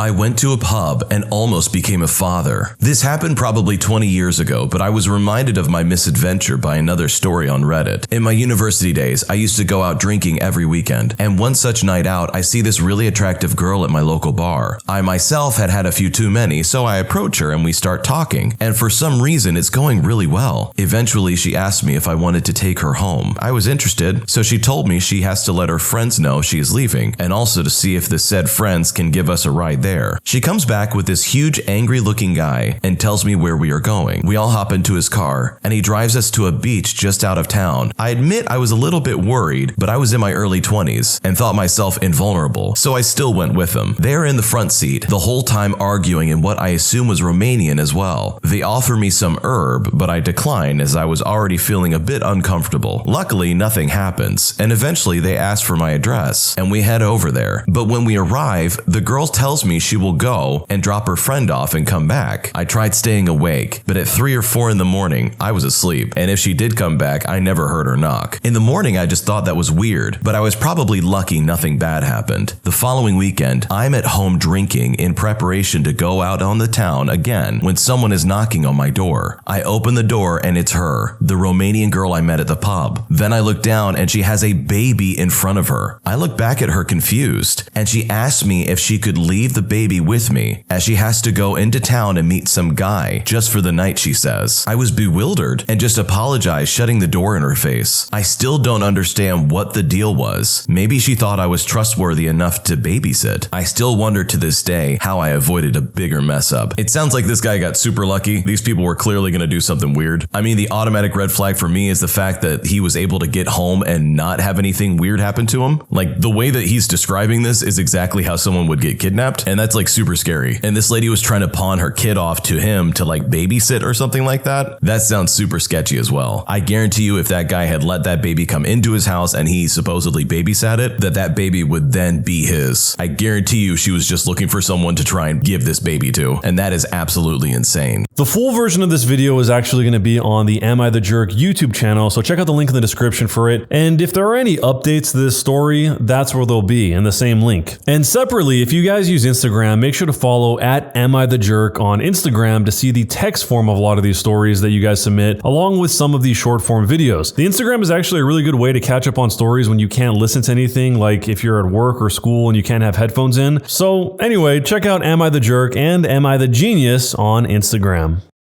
I went to a pub and almost became a father. This happened probably 20 years ago, but I was reminded of my misadventure by another story on Reddit. In my university days, I used to go out drinking every weekend, and one such night out, I see this really attractive girl at my local bar. I myself had had a few too many, so I approach her and we start talking, and for some reason, it's going really well. Eventually, she asked me if I wanted to take her home. I was interested, so she told me she has to let her friends know she is leaving, and also to see if the said friends can give us a ride there. She comes back with this huge angry looking guy and tells me where we are going. We all hop into his car, and he drives us to a beach just out of town. I admit I was a little bit worried, but I was in my early 20s and thought myself invulnerable, so I still went with him. They are in the front seat, the whole time arguing in what I assume was Romanian as well. They offer me some herb, but I decline as I was already feeling a bit uncomfortable. Luckily, nothing happens, and eventually they ask for my address, and we head over there. But when we arrive, the girl tells me she will go and drop her friend off and come back. I tried staying awake, but at 3 or 4 in the morning, I was asleep, and if she did come back, I never heard her knock. In the morning, I just thought that was weird, but I was probably lucky nothing bad happened. The following weekend, I'm at home drinking in preparation to go out on the town again when someone is knocking on my door. I open the door and it's her, the Romanian girl I met at the pub. Then I look down and she has a baby in front of her. I look back at her confused, and she asks me if she could leave the baby with me, as she has to go into town and meet some guy just for the night, she says. I was bewildered and just apologized, shutting the door in her face. I still don't understand what the deal was. Maybe she thought I was trustworthy enough to babysit. I still wonder to this day how I avoided a bigger mess up. It sounds like this guy got super lucky. These people were clearly going to do something weird. I mean, the automatic red flag for me is the fact that he was able to get home and not have anything weird happen to him. Like, the way that he's describing this is exactly how someone would get kidnapped, and that's like super scary. And this lady was trying to pawn her kid off to him to like babysit or something like that. That sounds super sketchy as well. I guarantee you if that guy had let that baby come into his house and he supposedly babysat it, that baby would then be his. I guarantee you she was just looking for someone to try and give this baby to, and that is absolutely insane. The full version of this video is actually going to be on the Am I the Jerk YouTube channel, so check out the link in the description for it. And if there are any updates to this story, that's where they'll be, in the same link. And separately, if you guys use Instagram, make sure to follow at AmITheA on Instagram to see the text form of a lot of these stories that you guys submit, along with some of these short form videos. The Instagram is actually a really good way to catch up on stories when you can't listen to anything, like if you're at work or school and you can't have headphones in. So anyway, check out Am I the Jerk and Am I the Genius on Instagram.